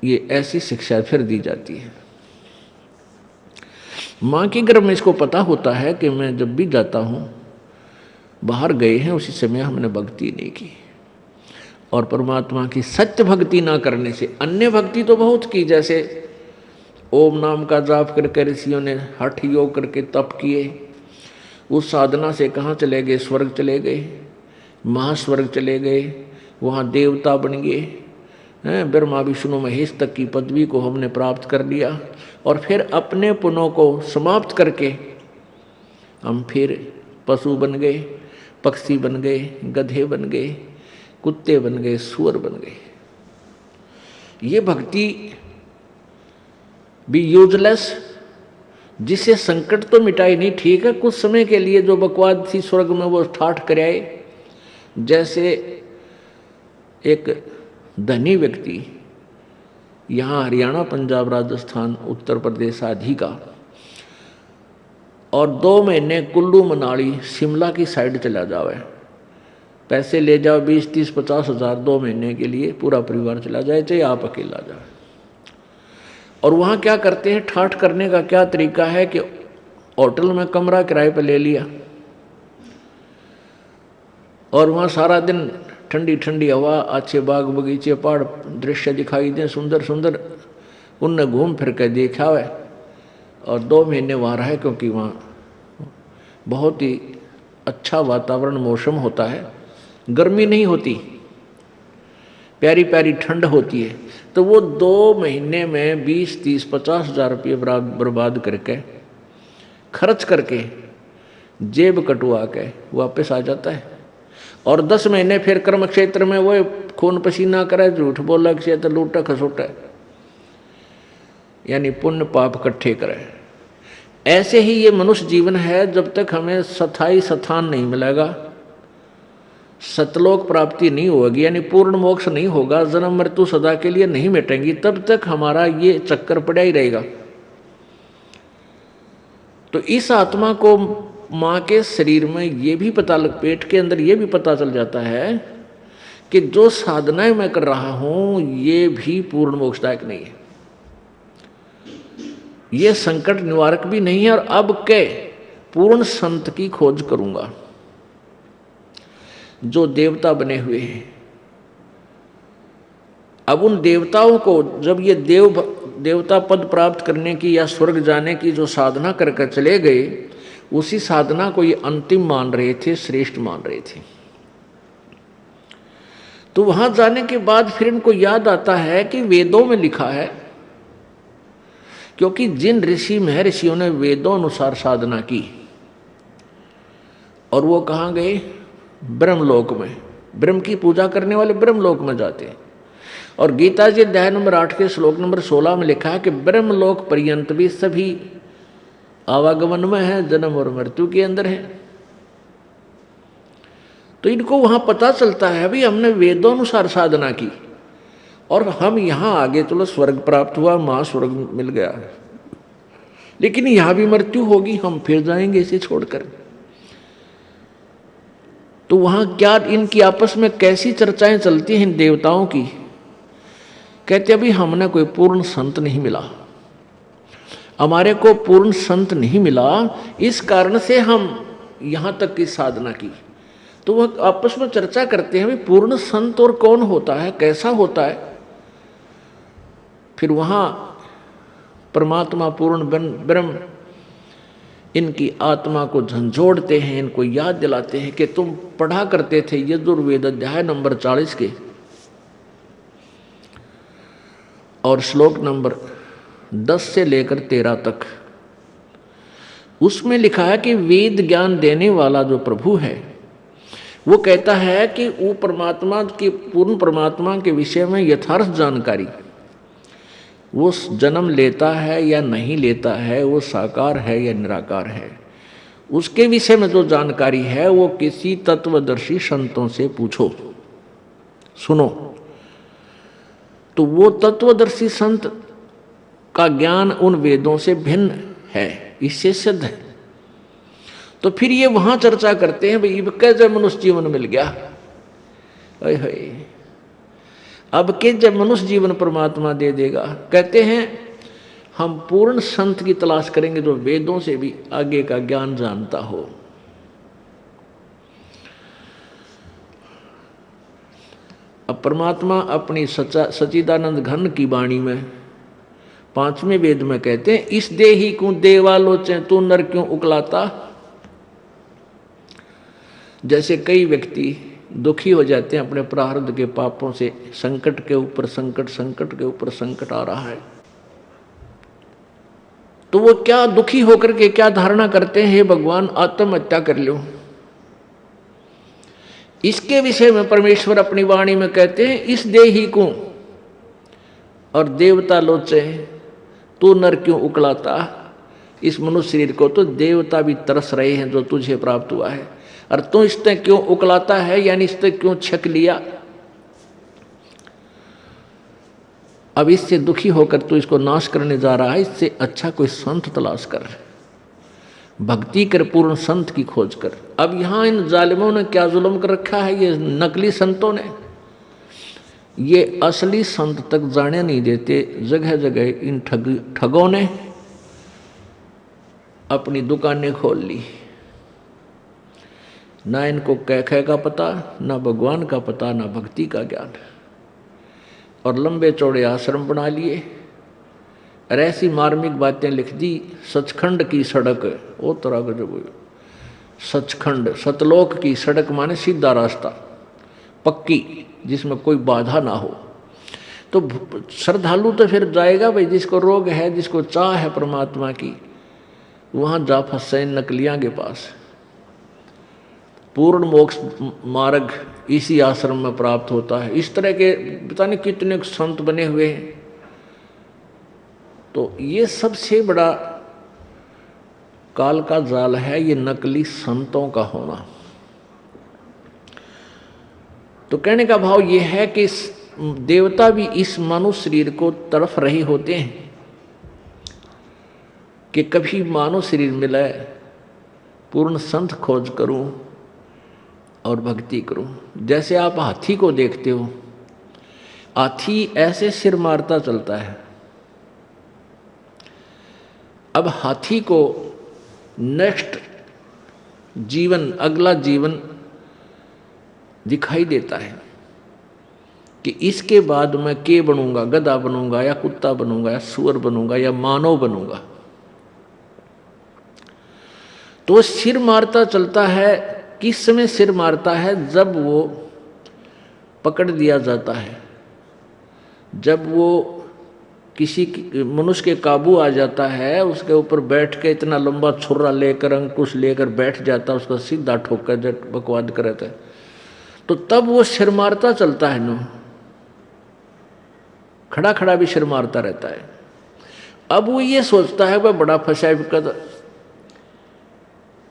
ये ऐसी शिक्षा फिर दी जाती है। माँ के गर्भ में इसको पता होता है कि मैं जब भी जाता हूँ, बाहर गए हैं उसी समय हमने भक्ति नहीं की, और परमात्मा की सत्य भक्ति ना करने से अन्य भक्ति तो बहुत की, जैसे ओम नाम का जाप करके ऋषियों ने हठ योग करके तप किए, उस साधना से कहाँ चले गए, स्वर्ग चले गए, महास्वर्ग चले गए, वहाँ देवता बन गए हैं, ब्रह्मा विष्णु महेश तक की पदवी को हमने प्राप्त कर लिया। और फिर अपने पुण्यों को समाप्त करके हम फिर पशु बन गए, पक्षी बन गए, गधे बन गए, कुत्ते बन गए, सुअर बन गए। ये भक्ति भी यूजलेस, जिसे संकट तो मिटाई नहीं, ठीक है, कुछ समय के लिए जो बकवाद थी स्वर्ग में वो ठाठ कर आए। जैसे एक धनी व्यक्ति यहाँ हरियाणा, पंजाब, राजस्थान, उत्तर प्रदेश आदि का, और 2 महीने कुल्लू मनाली शिमला की साइड चला जावे, पैसे ले जाओ 20, 30, 50 हज़ार 2 महीने के लिए, पूरा परिवार चला जाए, चाहे आप अकेला जाए। और वहाँ क्या करते हैं, ठाठ करने का क्या तरीका है कि होटल में कमरा किराए पर ले लिया, और वहाँ सारा दिन ठंडी ठंडी हवा, अच्छे बाग बगीचे, पहाड़ दृश्य दिखाई दें, सुंदर सुंदर, उनने घूम फिर कर देखा है, और 2 महीने वहाँ रहे, क्योंकि वहाँ बहुत ही अच्छा वातावरण, मौसम होता है, गर्मी नहीं होती, प्यारी प्यारी ठंड होती है। तो वो 2 महीने में 20, 30, 50 हज़ार रुपये बर्बाद करके, खर्च करके, जेब कटवा के वापस आ जाता है। और 10 महीने फिर कर्म क्षेत्र में वो खून पसीना करे, झूठ बोला, क्षेत्र लूटा खसोटा, यानी पुण्य पाप इकट्ठे करे। ऐसे ही ये मनुष्य जीवन है, जब तक हमें स्थायी स्थान नहीं मिलेगा, सतलोक प्राप्ति नहीं होगी, यानी पूर्ण मोक्ष नहीं होगा, जन्म मृत्यु सदा के लिए नहीं मिटेंगी, तब तक हमारा ये चक्कर पड़ा ही रहेगा। तो इस आत्मा को माँ के शरीर में ये भी पता लग, पेट के अंदर ये भी पता चल जाता है कि जो साधनाएं मैं कर रहा हूं ये भी पूर्ण मोक्षदायक नहीं है, ये संकट निवारक भी नहीं है, और अब के पूर्ण संत की खोज करूंगा जो देवता बने हुए हैं। अब उन देवताओं को जब ये देवता पद प्राप्त करने की या स्वर्ग जाने की जो साधना करके चले गए, उसी साधना को ये अंतिम मान रहे थे, श्रेष्ठ मान रहे थे। तो वहां जाने के बाद फिर इनको याद आता है कि वेदों में लिखा है, क्योंकि जिन ऋषि महर्षियों ने वेदों अनुसार साधना की, और वो कहाँ गए, ब्रह्मलोक में, ब्रह्म की पूजा करने वाले ब्रह्मलोक में जाते हैं। और गीता जी अध्याय नंबर 8 के श्लोक नंबर 16 में लिखा है कि ब्रह्मलोक पर्यंत भी सभी आवागमन में है, जन्म और मृत्यु के अंदर है। तो इनको वहां पता चलता है भाई हमने वेदों अनुसार साधना की, और हम यहां आगे चलो स्वर्ग प्राप्त हुआ, महास्वर्ग मिल गया, लेकिन यहां भी मृत्यु होगी, हम फिर जाएंगे इसे छोड़कर। तो वहां क्या इनकी आपस में कैसी चर्चाएं चलती हैं इन देवताओं की। कहते अभी हमने कोई पूर्ण संत नहीं मिला, हमारे को पूर्ण संत नहीं मिला, इस कारण से हम यहां तक की साधना की। तो वह आपस में चर्चा करते हैं भाई पूर्ण संत और कौन होता है, कैसा होता है। फिर वहां परमात्मा पूर्ण ब्रह्म इनकी आत्मा को झंझोड़ते हैं, इनको याद दिलाते हैं कि तुम पढ़ा करते थे यजुर्वेद अध्याय नंबर 40 के और श्लोक नंबर 10 से लेकर 13 तक, उसमें लिखा है कि वेद ज्ञान देने वाला जो प्रभु है वो कहता है कि वो परमात्मा की, पूर्ण परमात्मा के विषय में यथार्थ जानकारी वो जन्म लेता है या नहीं लेता है, वो साकार है या निराकार है, उसके विषय में जो जानकारी है वो किसी तत्वदर्शी संतों से पूछो, सुनो। तो वो तत्वदर्शी संत का ज्ञान उन वेदों से भिन्न है, इससे सिद्ध है। तो फिर ये वहां चर्चा करते हैं, भाई अब कैसे मनुष्य जीवन मिल गया, अब के जब मनुष्य जीवन परमात्मा दे देगा। कहते हैं हम पूर्ण संत की तलाश करेंगे जो वेदों से भी आगे का ज्ञान जानता हो। अब परमात्मा अपनी सच्चिदानंद घन की वाणी में 5वें वेद में कहते हैं, इस देही को देवालोचे तू नर क्यों उकलाता। जैसे कई व्यक्ति दुखी हो जाते हैं अपने प्रारब्ध के पापों से, संकट के ऊपर संकट, संकट के ऊपर संकट आ रहा है, तो वो क्या दुखी होकर के क्या धारणा करते हैं, हे भगवान आत्महत्या कर लो। इसके विषय में परमेश्वर अपनी वाणी में कहते हैं, इस देही को और देवता लोचे तू नर क्यों उकलाता। इस मनुष्य शरीर को तो देवता भी तरस रहे हैं जो तुझे प्राप्त हुआ है, और तू इससे क्यों उकलाता है, यानी इससे क्यों छक लिया। अब इससे दुखी होकर तू इसको नाश करने जा रहा है, इससे अच्छा कोई संत तलाश कर, भक्ति कर, पूर्ण संत की खोज कर। अब यहां इन जालिमों ने क्या जुल्म कर रखा है, ये नकली संतों ने, ये असली संत तक जाने नहीं देते। जगह जगह इन ठगों ने अपनी दुकानें खोल ली, ना इनको कह का पता, ना भगवान का पता, ना भक्ति का ज्ञान, और लंबे चौड़े आश्रम बना लिए और ऐसी मार्मिक बातें लिख दी। सचखंड की सड़क, वो तरह का जो सचखंड, सतलोक की सड़क माने सीधा रास्ता, पक्की, जिसमें कोई बाधा ना हो। तो श्रद्धालु तो फिर जाएगा भाई, जिसको रोग है, जिसको चाह है परमात्मा की, वहां जा फंसे नकलियां के पास। पूर्ण मोक्ष मार्ग इसी आश्रम में प्राप्त होता है। इस तरह के पता नहीं कितने संत बने हुए हैं। तो ये सबसे बड़ा काल का जाल है, ये नकली संतों का होना। तो कहने का भाव ये है कि देवता भी इस मानव शरीर को तरफ रहे होते हैं कि कभी मानव शरीर मिले, पूर्ण संत खोज करूं और भक्ति करूं। जैसे आप हाथी को देखते हो, हाथी ऐसे सिर मारता चलता है। अब हाथी को नेक्स्ट जीवन, अगला जीवन दिखाई देता है कि इसके बाद मैं के बनूंगा, गधा बनूंगा या कुत्ता बनूंगा या सुअर बनूंगा या मानव बनूंगा। तो सिर मारता चलता है। किस समय सिर मारता है? जब वो पकड़ दिया जाता है, जब वो किसी मनुष्य के काबू आ जाता है, उसके ऊपर बैठ के इतना लंबा छुरा लेकर, अंकुश लेकर बैठ जाता है, उसका सीधा ठोकर जट बकवाद करता है, तो तब वो सिर मारता चलता है नो, खड़ा खड़ा भी सिर मारता रहता है। अब वो ये सोचता है वह बड़ा फंसा है,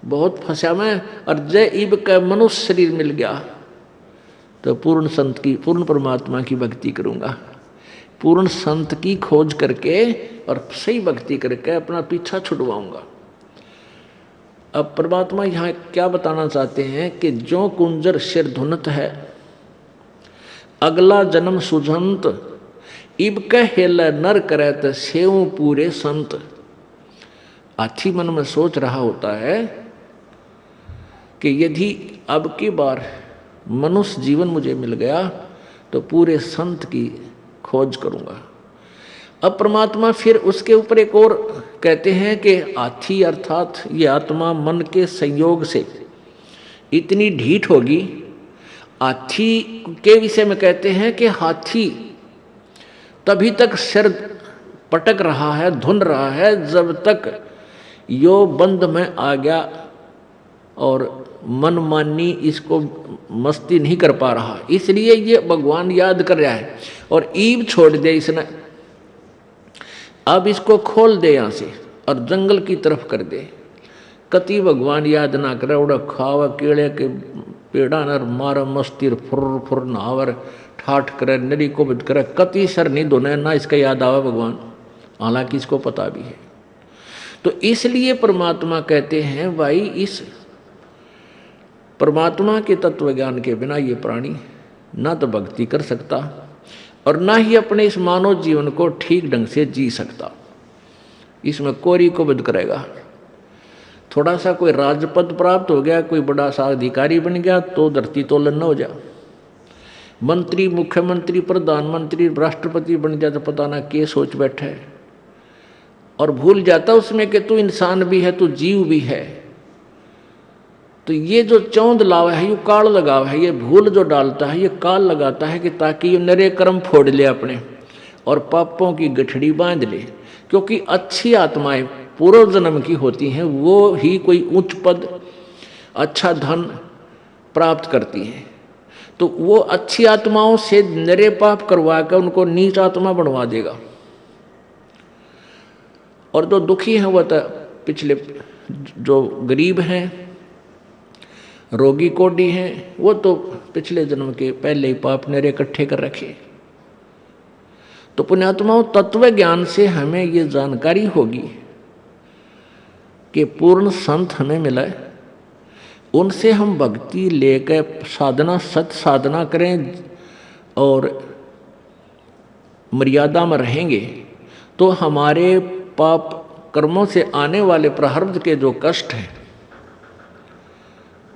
बहुत फंसा मैं, और जय इब का मनुष्य शरीर मिल गया तो पूर्ण संत की, पूर्ण परमात्मा की भक्ति करूंगा। पूर्ण संत की खोज करके और सही भक्ति करके अपना पीछा छुड़वाऊंगा। अब परमात्मा यहाँ क्या बताना चाहते हैं कि जो कुंजर सिर धुनत है, अगला जन्म सुझंत, इब कहेल नर करत सेव पूरे संत। हाथी मन में सोच रहा होता है कि यदि अब की बार मनुष्य जीवन मुझे मिल गया तो पूरे संत की खोज करूंगा। अब परमात्मा फिर उसके ऊपर एक और कहते हैं कि हाथी अर्थात ये आत्मा मन के संयोग से इतनी ढीठ होगी। हाथी के विषय में कहते हैं कि हाथी तभी तक सिर पटक रहा है, धुन रहा है, जब तक यो बंद में आ गया और मनमानी इसको मस्ती नहीं कर पा रहा, इसलिए ये भगवान याद कर रहा है। और ईब छोड़ दे इसने अब इसको खोल दे यहाँ से और जंगल की तरफ कर दे। कति भगवान याद ना करे, उड़ा खावा केड़े के पेड़ा नर मार मस्तिर फुर फुर नावर ठाठ करे नरी को बद करे, कति सर नहीं दोने ना इसका याद आवा भगवान, हालांकि इसको पता भी है। तो इसलिए परमात्मा कहते हैं भाई, इस परमात्मा के तत्व ज्ञान के बिना ये प्राणी ना तो भक्ति कर सकता और ना ही अपने इस मानव जीवन को ठीक ढंग से जी सकता। इसमें कोरी को बद करेगा। थोड़ा सा कोई राजपद प्राप्त हो गया, कोई बड़ा सा अधिकारी बन गया तो धरती तोलन न हो जा। मंत्री, मुख्यमंत्री, प्रधानमंत्री, राष्ट्रपति बन जाए तो पता ना क्या सोच बैठा है, और भूल जाता उसमें कि तू इंसान भी है, तू जीव भी है। तो ये जो चौंध लावा है, ये काल लगावा है, ये भूल जो डालता है, ये काल लगाता है कि ताकि ये नरे कर्म फोड़ ले अपने और पापों की गठड़ी बांध ले। क्योंकि अच्छी आत्माएं पूर्व जन्म की होती हैं, वो ही कोई उच्च पद, अच्छा धन प्राप्त करती हैं। तो वो अच्छी आत्माओं से नरे पाप करवा कर उनको नीच आत्मा बनवा देगा। और जो दुखी हैं, वह तो पिछले जो गरीब हैं, रोगी कोडी हैं, वो तो पिछले जन्म के पहले ही पाप नरे इकट्ठे कर रखे। तो पुण्यात्माओं, तत्व ज्ञान से हमें ये जानकारी होगी कि पूर्ण संत हमें मिला है, उनसे हम भक्ति लेकर साधना, सत साधना करें और मर्यादा में रहेंगे तो हमारे पाप कर्मों से आने वाले प्रारब्ध के जो कष्ट हैं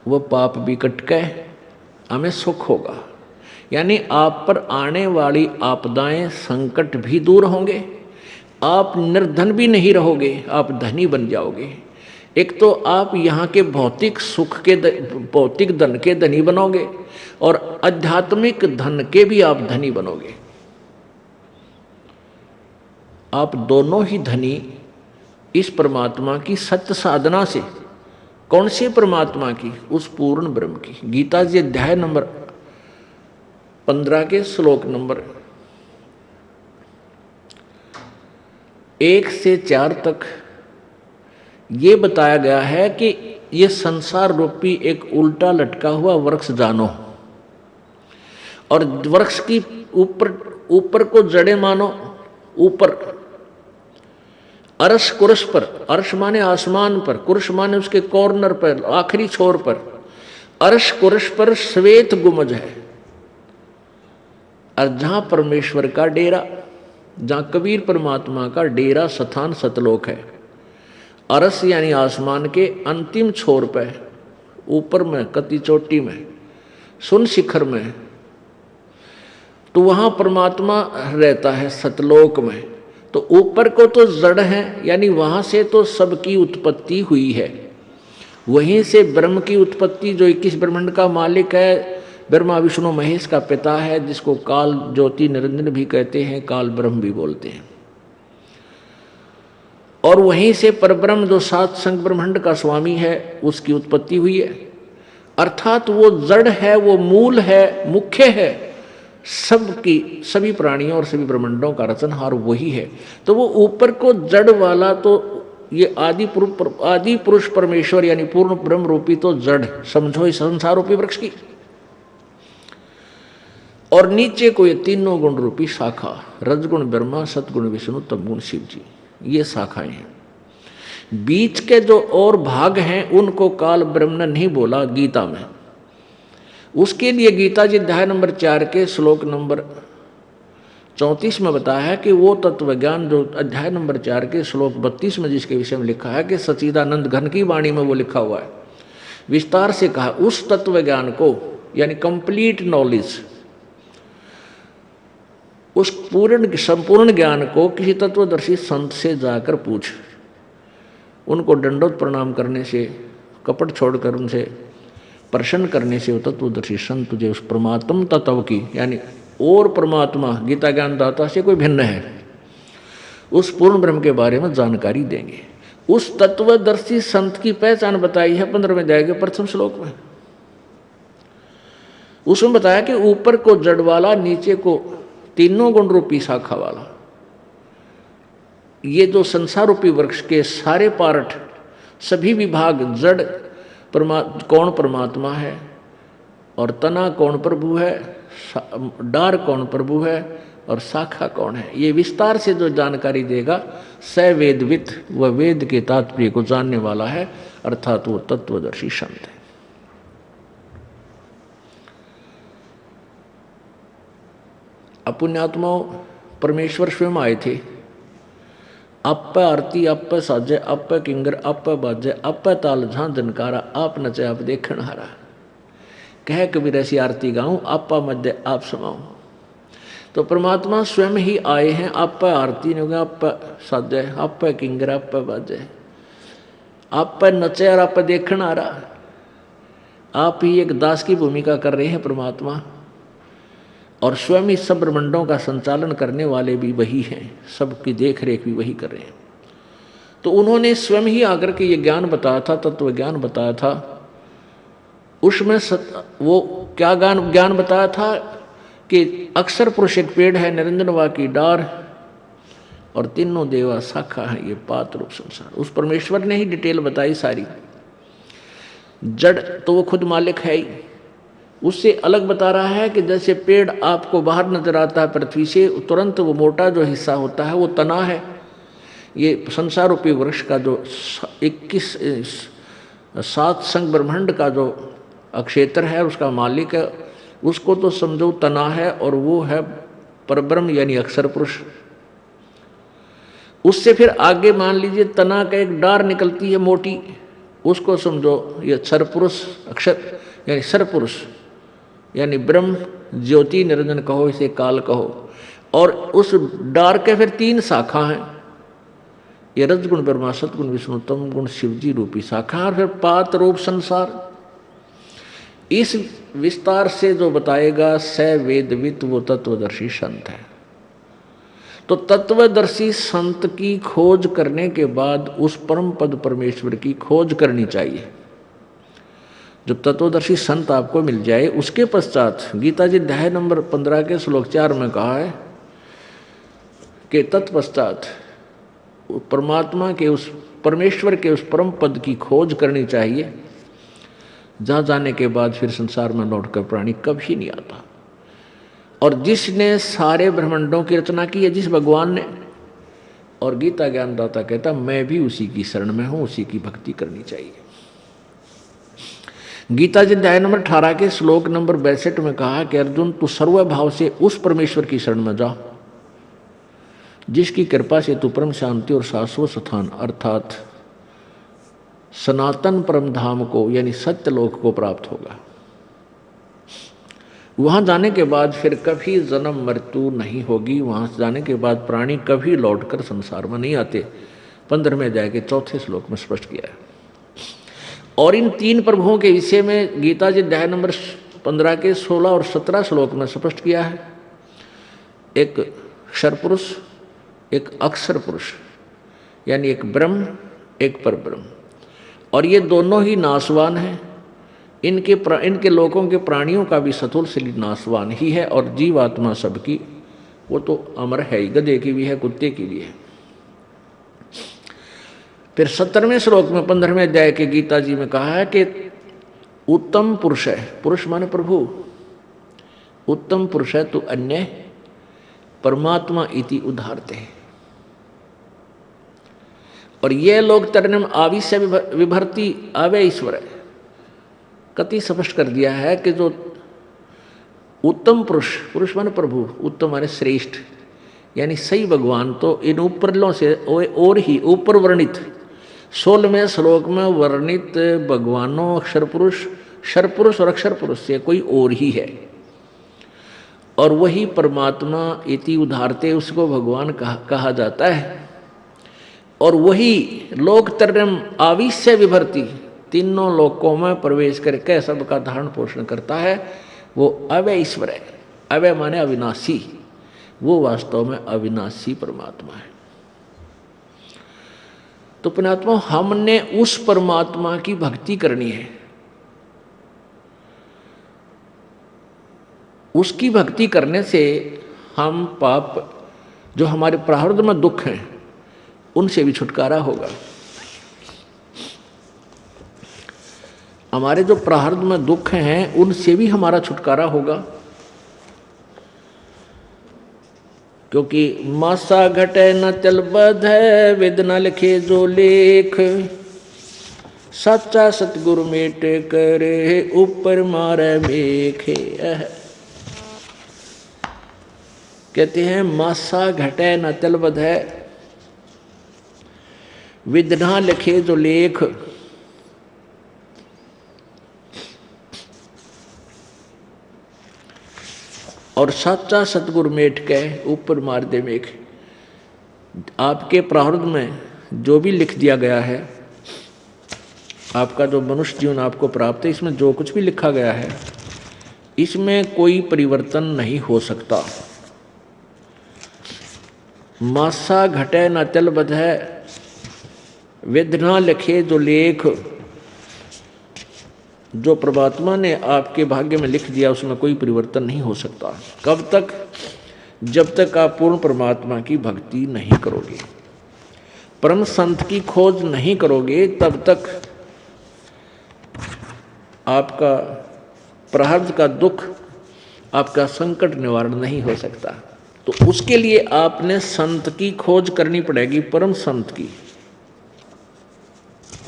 वो पाप भी कट के हमें सुख होगा। यानी आप पर आने वाली आपदाएं, संकट भी दूर होंगे, आप निर्धन भी नहीं रहोगे, आप धनी बन जाओगे। एक तो आप यहाँ के भौतिक सुख के, भौतिक धन के धनी बनोगे और आध्यात्मिक धन के भी आप धनी बनोगे। आप दोनों ही धनी इस परमात्मा की सत्य साधना से। कौन से परमात्मा की? उस पूर्ण ब्रह्म की। गीता जी अध्याय नंबर 15 के श्लोक नंबर 1 से 4 तक ये बताया गया है कि ये संसार रूपी एक उल्टा लटका हुआ वृक्ष जानो, और वृक्ष की ऊपर को जड़े मानो। ऊपर अर्श कुर्श पर, अर्श माने आसमान पर, कुर्श माने उसके कॉर्नर पर, आखिरी छोर पर, अर्श कुर्श पर श्वेत गुमज है। और जहां परमेश्वर का डेरा, जहां कबीर परमात्मा का डेरा स्थान सतलोक है, अरस यानी आसमान के अंतिम छोर पर, ऊपर में, कति चोटी में, सुन शिखर में, तो वहां परमात्मा रहता है सतलोक में। तो ऊपर को तो जड़ है, यानी वहां से तो सबकी उत्पत्ति हुई है। वहीं से ब्रह्म की उत्पत्ति, जो 21 ब्रह्मांड का मालिक है, ब्रह्मा विष्णु महेश का पिता है, जिसको काल ज्योति निरंजन भी कहते हैं, काल ब्रह्म भी बोलते हैं। और वहीं से परब्रह्म जो 7 संग ब्रह्मांड का स्वामी है, उसकी उत्पत्ति हुई है। अर्थात वो जड़ है, वो मूल है, मुख्य है, सबकी, सभी प्राणियों और सभी ब्रह्मांडों का रचनहार वही है। तो वो ऊपर को जड़ वाला, तो ये आदि पुरुष परमेश्वर यानी पूर्ण ब्रह्म रूपी तो जड़ समझो इस संसार रूपी वृक्ष की, और नीचे को ये तीनों गुण रूपी शाखा, रजगुण ब्रह्मा, सतगुण विष्णु, तमगुण शिव जी, ये शाखाएं हैं। बीच के जो और भाग हैं उनको काल ब्रह्म ने नहीं बोला गीता में। उसके लिए गीता जी अध्याय नंबर 4 के श्लोक नंबर 34 में बताया है कि वो तत्व ज्ञान जो अध्याय नंबर 4 के श्लोक 32 में जिसके विषय में लिखा है कि सच्चिदानंद घन की वाणी में वो लिखा हुआ है, विस्तार से कहा, उस तत्व ज्ञान को यानी कंप्लीट नॉलेज, उस पूर्ण संपूर्ण ज्ञान को किसी तत्वदर्शी संत से जाकर पूछ। उनको दंडोत प्रणाम करने से, कपट छोड़कर उनसे प्रसन्न करने से वो तत्वदर्शी संत तुझे उस परमात्म तत्व की, यानी और परमात्मा गीता ज्ञान दाता से कोई भिन्न है, उस पूर्ण ब्रह्म के बारे में जानकारी देंगे। उस तत्वदर्शी संत की पहचान बताई है 15वें अध्याय के प्रथम श्लोक में। उसमें बताया कि ऊपर को जड़ वाला, नीचे को तीनों गुण रूपी शाखा वाला, ये जो संसार रूपी वृक्ष के सारे पार्ट, सभी विभाग, जड़ कौन परमात्मा है, और तना कौन प्रभु है, डार कौन प्रभु है, और शाखा कौन है, ये विस्तार से जो जानकारी देगा स वेदवित, वह वेद के तात्पर्य को जानने वाला है, अर्थात वो तत्वदर्शी संत है। अपुण्यात्माओं, परमेश्वर स्वयं आए थे। आप आरती, आप साजे, आप किंगर, आप बाजे, आप ताल झां जनकारा, आप नचे आप देखण हारा। कह कबीर ऐसी आरती गाऊं, आपा मध्य आप समाऊं। तो परमात्मा स्वयं ही आए हैं। आप आरती नहीं होगा, आप साजे, आप किंगर, आप बाजे, आप नचे और आप देखण हारा। आप ही एक दास की भूमिका कर रहे हैं परमात्मा, और स्वयं ही सब ब्रह्मांडों का संचालन करने वाले भी वही हैं, सबकी देख रेख भी वही कर रहे हैं। तो उन्होंने स्वयं ही आकर के ये ज्ञान बताया था, तत्व ज्ञान बताया था। उसमें वो क्या ज्ञान बताया था कि अक्षर पुरुष एक पेड़ है, निरंजनवा की डार, और तीनों देवा शाखा है, ये पात रूप संसार। उस परमेश्वर ने ही डिटेल बताई सारी। जड़ तो वो खुद मालिक है ही, उससे अलग बता रहा है कि जैसे पेड़ आपको बाहर नजर आता है पृथ्वी से, तुरंत वो मोटा जो हिस्सा होता है वो तना है। ये संसार रूपी वृक्ष का जो 7 संग ब्रह्मांड का जो अक्षेत्र है, उसका मालिक है, उसको तो समझो तना है, और वो है परब्रह्म यानी अक्षर पुरुष। उससे फिर आगे मान लीजिए तना का एक डार निकलती है मोटी, उसको समझो ये क्षर पुरुष, अक्षर यानी सर पुरुष यानी ब्रह्म ज्योति निरंजन कहो, इसे काल कहो। और उस डार के फिर 3 शाखा हैं, ये रजगुण ब्रह्मा, सतगुण विष्णु, तम गुण शिवजी रूपी शाखा, और फिर पात रूप संसार। इस विस्तार से जो बताएगा स वेदवित, वो तत्वदर्शी संत है। तो तत्वदर्शी संत की खोज करने के बाद उस परम पद परमेश्वर की खोज करनी चाहिए। जब तत्वदर्शी संत आपको मिल जाए, उसके पश्चात गीता जी अध्याय नंबर 15 के श्लोक 4 में कहा है कि तत्पश्चात परमात्मा के, उस परमेश्वर के उस परम पद की खोज करनी चाहिए, जहाँ जाने के बाद फिर संसार में लौटकर प्राणी कभी नहीं आता। और जिसने सारे ब्रह्मांडों की रचना की है, जिस भगवान ने, और गीता ज्ञानदाता कहता मैं भी उसी की शरण में हूँ, उसी की भक्ति करनी चाहिए। गीता जी अध्याय नंबर 18 के श्लोक नंबर 62 में कहा कि अर्जुन, तू सर्वभाव से उस परमेश्वर की शरण में जा जिसकी कृपा से तू परम शांति और शाश्वत स्थान अर्थात सनातन परम धाम को यानी सत्यलोक को प्राप्त होगा। वहां जाने के बाद फिर कभी जन्म मृत्यु नहीं होगी। वहां जाने के बाद प्राणी कभी लौटकर संसार में नहीं आते। 15वें अध्याय के 4थे श्लोक में स्पष्ट किया है। और इन 3 प्रभुओं के विषय में गीता जी अध्याय नंबर 15 के 16 और 17 श्लोक में स्पष्ट किया है। एक क्षर पुरुष, एक अक्षर पुरुष यानी एक ब्रह्म, एक परब्रह्म, और ये दोनों ही नाशवान हैं। इनके लोगों के प्राणियों का भी सतुल शरीर नाशवान ही है, और जीवात्मा सबकी वो तो अमर है ही, गधे की भी है, कुत्ते की भी है। फिर 17वें श्लोक में 15वें अध्याय के गीता जी में कहा है कि उत्तम पुरुष है, पुरुष माने प्रभु, उत्तम पुरुष है तो अन्य परमात्मा इति उदाहरते हैं। और ये लोग तरनम आविश्य विभर्ति आवे ईश्वर है, कति स्पष्ट कर दिया है कि जो उत्तम पुरुष, पुरुष माने प्रभु, उत्तम माने श्रेष्ठ यानी सही भगवान, तो इन ऊपरलों से और ही ऊपर वर्णित 16वें श्लोक में वर्णित भगवानों अक्षर पुरुष, क्षर पुरुष और अक्षर पुरुष से कोई और ही है, और वही परमात्मा इति उदाहरते उसको भगवान कहा जाता है। और वही लोक तरम आविश्य विभर्ति, तीनों लोकों में प्रवेश करके सबका धारण पोषण करता है, वो अव्यय ईश्वर है। अव्यय माने अविनाशी, वो वास्तव में अविनाशी परमात्मा है। तो पुण्यात्मा, हमने उस परमात्मा की भक्ति करनी है। उसकी भक्ति करने से हम पाप, जो हमारे प्रारब्ध में दुख हैं, उनसे भी छुटकारा होगा। हमारे जो प्रारब्ध में दुख हैं उनसे भी हमारा छुटकारा होगा, क्योंकि मासा घटे न चल बध है, वेद न लिखे जो लेख, सच्चा सतगुरु मेट करे, ऊपर मारे मेखे। कहते हैं मासा घटे न चल बध है, वेद न लिखे जो लेख, और सच्चा सतगुरु मेट के ऊपर मार दे मेघ। आपके प्रारब्ध में जो भी लिख दिया गया है, आपका जो मनुष्य जीवन आपको प्राप्त है, इसमें जो कुछ भी लिखा गया है इसमें कोई परिवर्तन नहीं हो सकता। मासा घटे न चल बध है, वेद न लिखे जो लेख, जो परमात्मा ने आपके भाग्य में लिख दिया उसमें कोई परिवर्तन नहीं हो सकता। कब तक? जब तक आप पूर्ण परमात्मा की भक्ति नहीं करोगे, परम संत की खोज नहीं करोगे, तब तक आपका प्रारब्ध का दुख, आपका संकट निवारण नहीं हो सकता। तो उसके लिए आपने संत की खोज करनी पड़ेगी, परम संत की,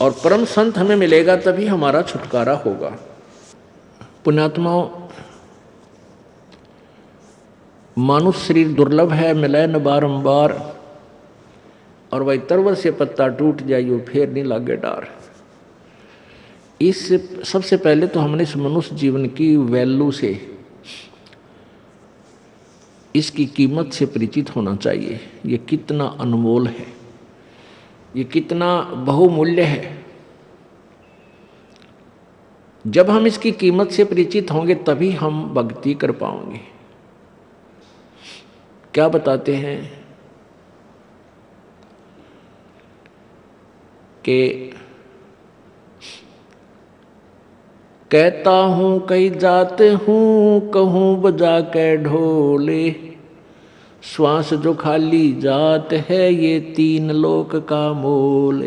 और परम संत हमें मिलेगा तभी हमारा छुटकारा होगा। पुण्यात्माओं, मानुष शरीर दुर्लभ है, मिले न बारंबार, और वही तरवर से पत्ता टूट जाइयो फिर नहीं लागे डार। इस सबसे पहले तो हमने इस मनुष्य जीवन की वैल्यू से, इसकी कीमत से परिचित होना चाहिए। ये कितना अनमोल है, ये कितना बहुमूल्य है। जब हम इसकी कीमत से परिचित होंगे तभी हम भक्ति कर पाएंगे। क्या बताते हैं कि कहता हूँ कई जात हूँ, कहूँ बजा के ढोले, श्वास जो खाली जात है ये तीन लोक का मोल।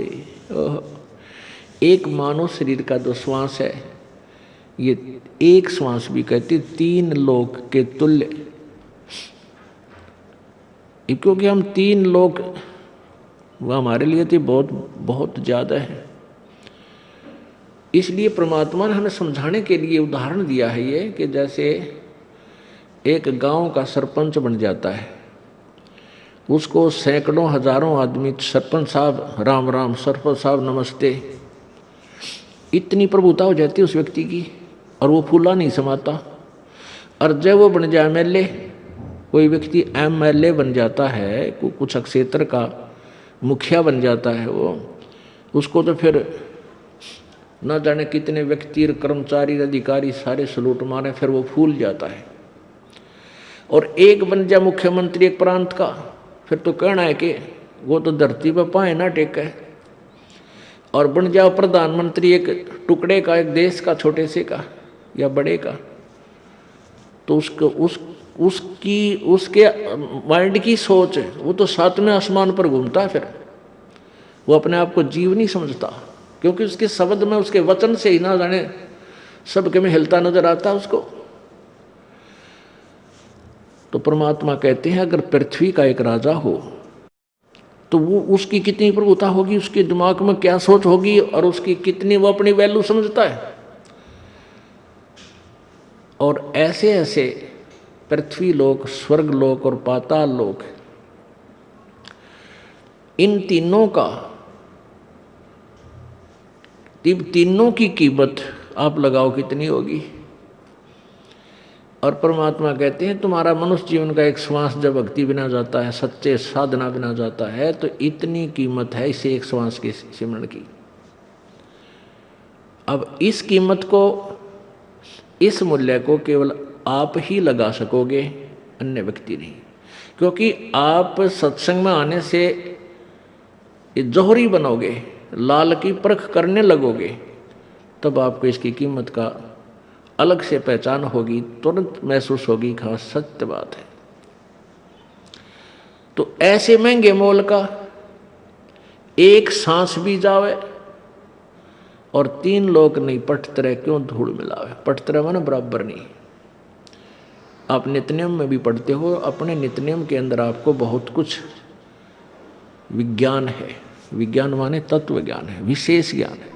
एक मानव शरीर का जो श्वास है, ये एक श्वास भी कहते तीन लोक के तुल्य, क्योंकि हम तीन लोक वह हमारे लिए तो बहुत बहुत ज़्यादा है। इसलिए परमात्मा ने हमें समझाने के लिए उदाहरण दिया है ये, कि जैसे एक गांव का सरपंच बन जाता है, उसको सैकड़ों हजारों आदमी सरपंच साहब राम राम, सरपंच साहब नमस्ते, इतनी प्रभुता हो जाती है उस व्यक्ति की, और वो फूला नहीं समाता। और जब वो बन जाए एमएलए, कोई व्यक्ति एमएलए बन जाता है, कुछ क्षेत्र का मुखिया बन जाता है वो, उसको तो फिर न जाने कितने व्यक्ति, कर्मचारी, अधिकारी सारे सलूट मारे, फिर वो फूल जाता है। और एक बन जाए मुख्यमंत्री एक प्रांत का, फिर तो कहना है कि वो तो धरती पर पाए ना टेके। और बन जाओ प्रधानमंत्री एक टुकड़े का, एक देश का, छोटे से का या बड़े का, तो उसके माइंड की सोच है, वो तो सातवें आसमान पर घूमता है। फिर वो अपने आप को जीव नहीं समझता, क्योंकि उसके शब्द में, उसके वचन से ही ना जाने सबके में हिलता नजर आता है उसको। तो परमात्मा कहते हैं अगर पृथ्वी का एक राजा हो तो वो उसकी कितनी प्रभुता होगी, उसके दिमाग में क्या सोच होगी, और उसकी कितनी वो अपनी वैल्यू समझता है। और ऐसे ऐसे पृथ्वी लोक, स्वर्ग लोक और पाताल लोक, इन तीनों का, तीनों की कीमत आप लगाओ कितनी होगी। और परमात्मा कहते हैं तुम्हारा मनुष्य जीवन का एक श्वास जब भक्ति बिना जाता है, सच्चे साधना बिना जाता है, तो इतनी कीमत है इसे एक श्वास के सिमरण की। अब इस कीमत को, इस मूल्य को केवल आप ही लगा सकोगे, अन्य व्यक्ति नहीं। क्योंकि आप सत्संग में आने से जौहरी बनोगे, लाल की परख करने लगोगे, तब आपको इसकी कीमत का अलग से पहचान होगी, तुरंत महसूस होगी कि हाँ सत्य बात है। तो ऐसे महंगे मोल का एक सांस भी जावे और 3 लोक नहीं पटतरे क्यों धूल मिलावे। पटतरे माने बराबर नहीं। आप नित्यनियम में भी पढ़ते हो, अपने नित्यनियम के अंदर आपको बहुत कुछ विज्ञान है। विज्ञान माने तत्व ज्ञान है, विशेष ज्ञान है।